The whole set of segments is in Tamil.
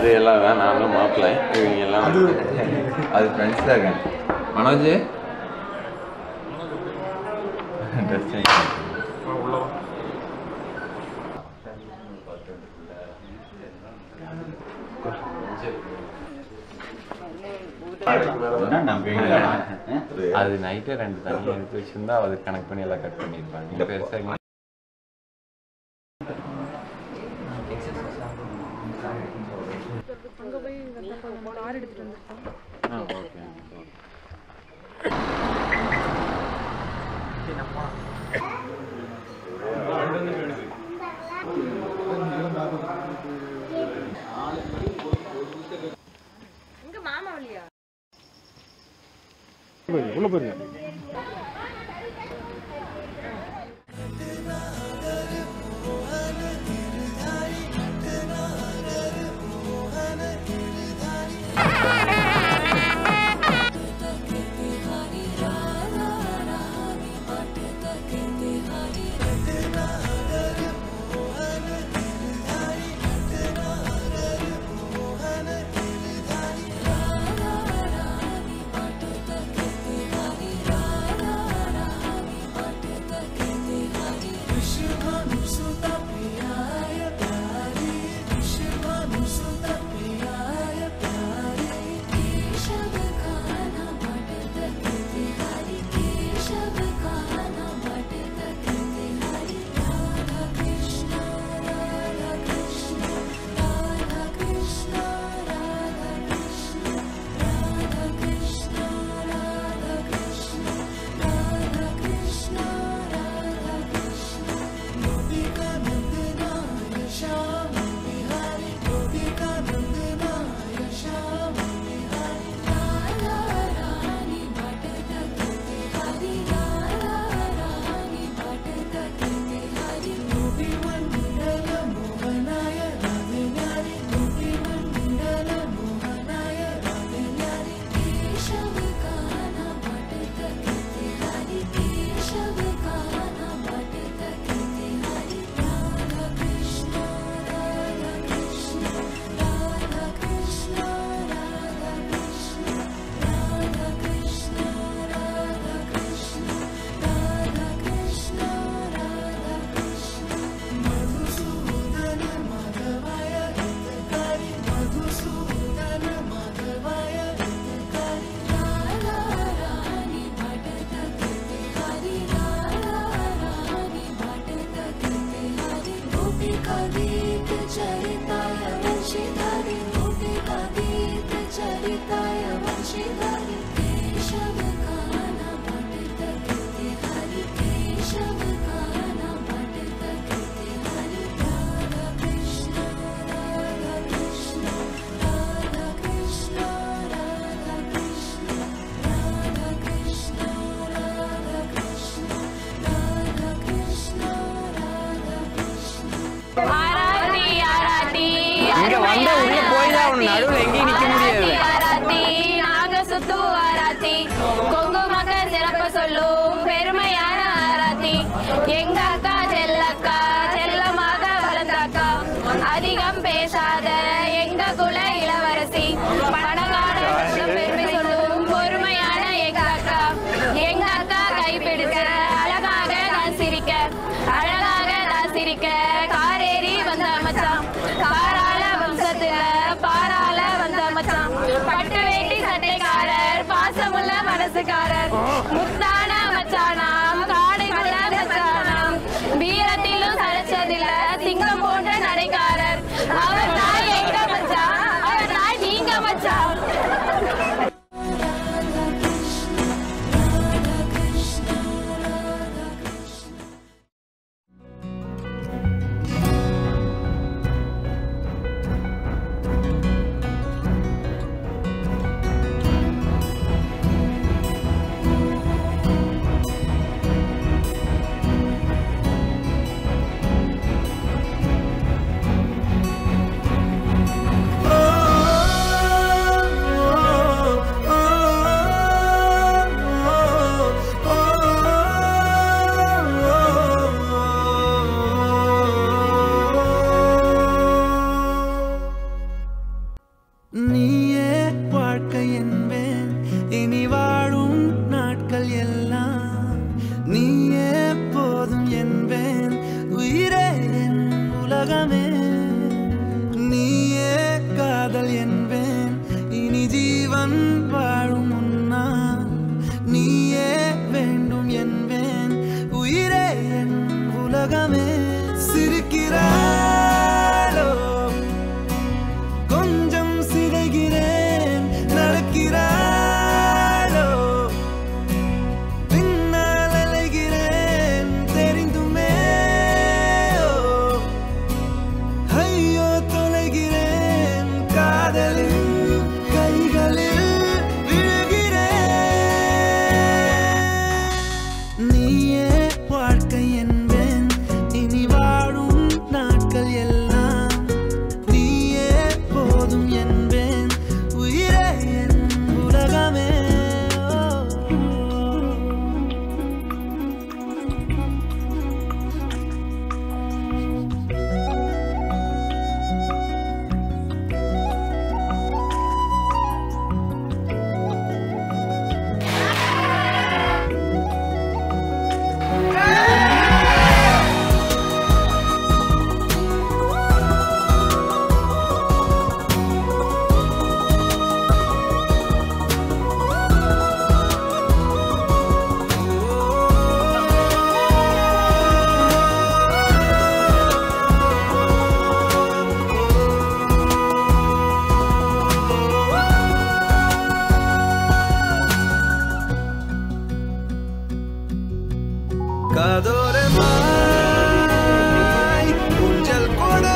அது எல்லாம் தான் நானும் மாப்பிள்ளை இவங்க எல்லாம் அது ஃப்ரெண்ட்ஸ் தான் இருக்கேன். மனோஜ் அது நைட்டே 2 தண்ணி எடுத்து வச்சிருந்தா அது கனெக்ட் பண்ணி எல்லாம் கட் பண்ணிருப்பாங்க. பெருசாக உள்ள போயிருங்க. முத்தான மச்சானாம் காடைக்குள்ள மச்சானாம் வீரத்திலும் சளைச்சதில்ல சிங்கம் போன்ற நடைக்காரர் அவர் தான் எங்க மச்சான் அவர் தான் நீங்க மச்சான் காதோரமாய் ஊஞ்சல் கொடு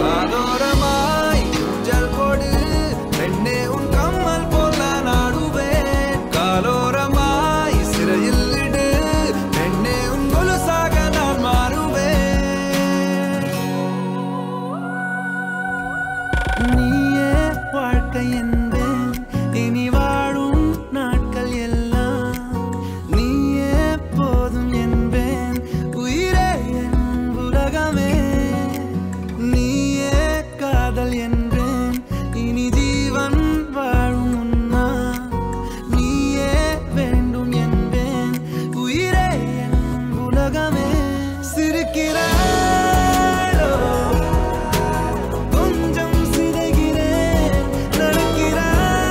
காதோரமாய் ஊஞ்சல் கொடு பெண்ணே உன் கம்மல் போல நாடுவேன் காலோரமாய் சிறையில் இடு பெண்ணே உன் கொலுசாக நான் மாறுவேன் நீயே வாழ்க்கை என்பேன் இனி வாழும் நாட்கள் எல்லாம் நீயே போதும் என்பேன் உயிரே என் உலகமே நீயே காதல் என்பேன் இனி ஜீவன் வாழும் உன்னால் நீயே வேண்டும் என்பேன் உயிரே என் உலகமே சிரிக்கிறாளோ கொஞ்சம் சிதைகிறேன் நடக்கிறாளோ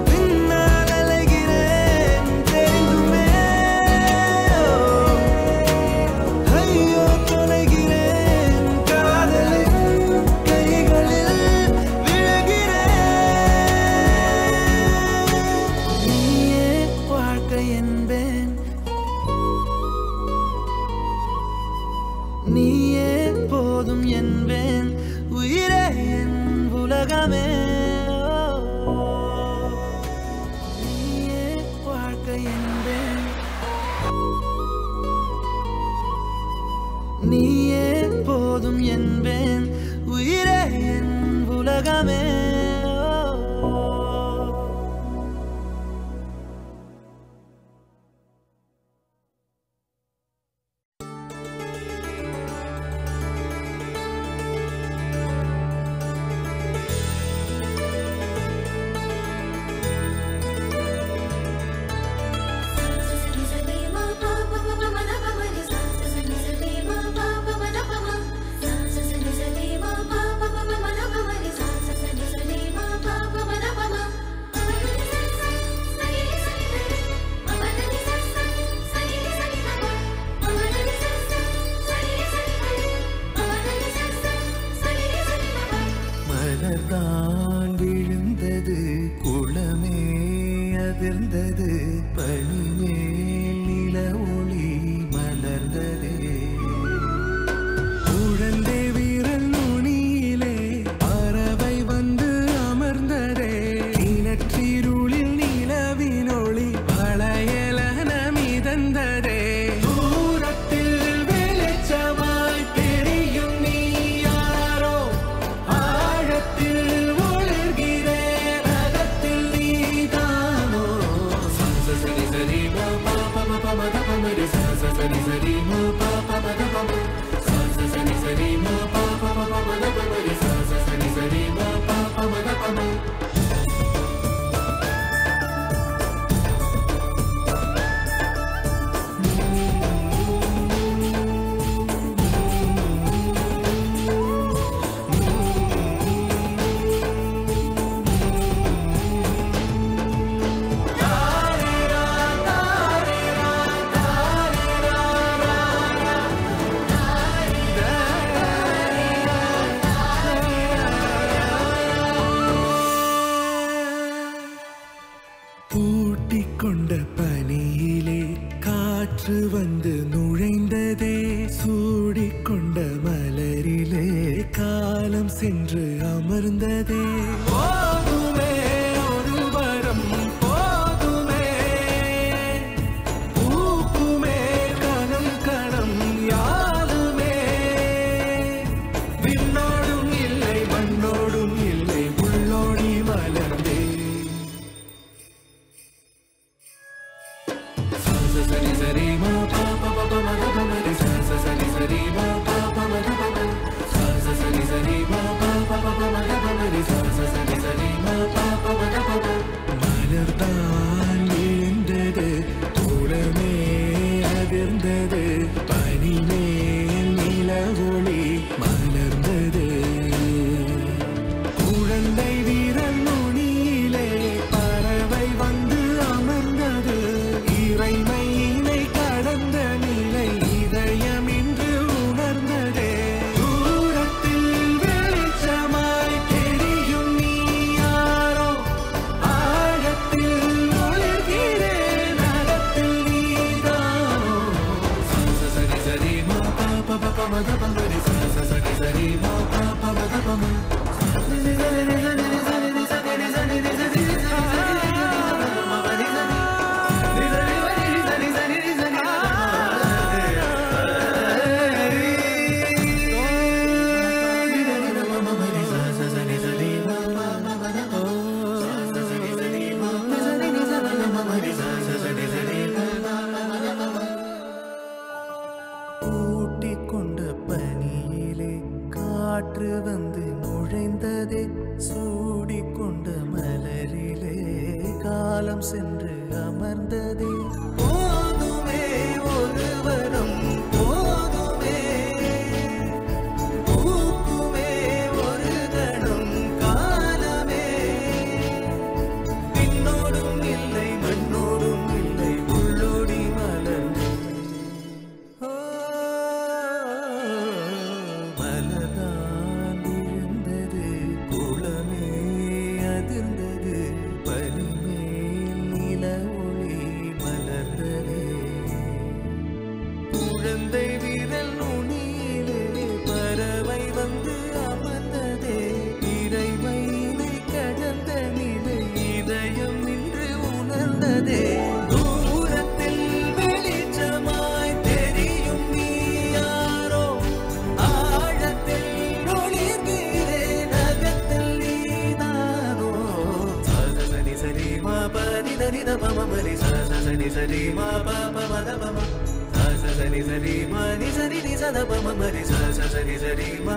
பின்னால் அலைகிறேன் தெரிந்துமே ஐயோ தொலைகிறேன் காதலின் கைகளில் விழுகிறேன் நீயே வாழ்க்கை என்பேன் நீயே போதும் என்பேன் உயிரே என் உலகமே நீயே வாழ்க்கை என்பேன் நீயே போதும் என்பேன் உயிரே என் உலகமே மலர்தான் விழுந்தது குளமே அதிர்ந்தது பனிமேல் நில ஒளி மலர்ந்ததே குழந்தை வீரல் நுனியிலே பறவை வந்து அமர்ந்ததே கிணற்றிருளில் நிலவினொளி வளையலன மிதந்ததே தூரத்தில் வெளிச்சமாய் தெரியும் நீ யாரோ ஆழத்தில் ஒளிர்கிறேன் அகத்தில் நீதானோ சரி சரி மா பா பா பா மா த ப ம ரி ச ச சரி சரி மா பா பா மா த ப ம ச ச சரி சரி மா பா பா பா மா த ப ம ரி ச ச சரி சரி மா பா பா மா த ப ம பூட்டிக்கொண்ட பனியிலே காற்று வந்து நுழைந்ததே சூடிக்கொண்ட மலரிலே காலம் சென்று அமர்ந்ததே போதுமே ஒரு வரம் போதுமே பூக்குமே கணம் கணம் யாருமே விண்ணோடும் இல்லை மண்ணோடும் இல்லை உள்ளோடி மலர்ந்தே சரி சரி மா பா பா பா பா மா த ப ம ரி ச ச சரி சரி மா பா பா மா த ப ம ச ச சரி சரி மா பா பா பா மா த ப ம ரி ச ச சரி சரி மா பா பா மா த ப ம மலர்தான் விழுந்தது குளமே அதிர்ந்தது பனிமேல் நில ஒளி மலர்ந்தது குழந்தை வீரல் நுனியிலே பறவை வந்து அமர்ந்தது இறைமையினை கடந்த நிலை இது காலம் சென்று அமர்ந்ததே போதுமே ஒரு வரம் போதுமே பூக்குமே ஒரு கணம் காலமே விண்ணோடும் இல்லை மண்ணோடும் இல்லை உள்ளோடி மலர்ந்து மலர்தான் விழுந்தது குளமே அதிர்ந்தது பனிமேல் நில ஒளி மலர்ந்ததே குழந்தை விரல் நுனியிலே பறவை வந்து அமர்ந்ததே இறைவனை கடந்த நிலை இதயம் நின்று உணர்ந்ததே தூரத்தில் வெளிச்சமாய் தெரியும் நீ யாரோ ஆழத்தில் ஒளிர்கிறே நகத்தில் நீதானோ சரி சரி மா பரி தரி தபம பரி சரி சரி மா பம மத பம சரி சரி மா நி சரி நி சத பம பரி சரி சரி மா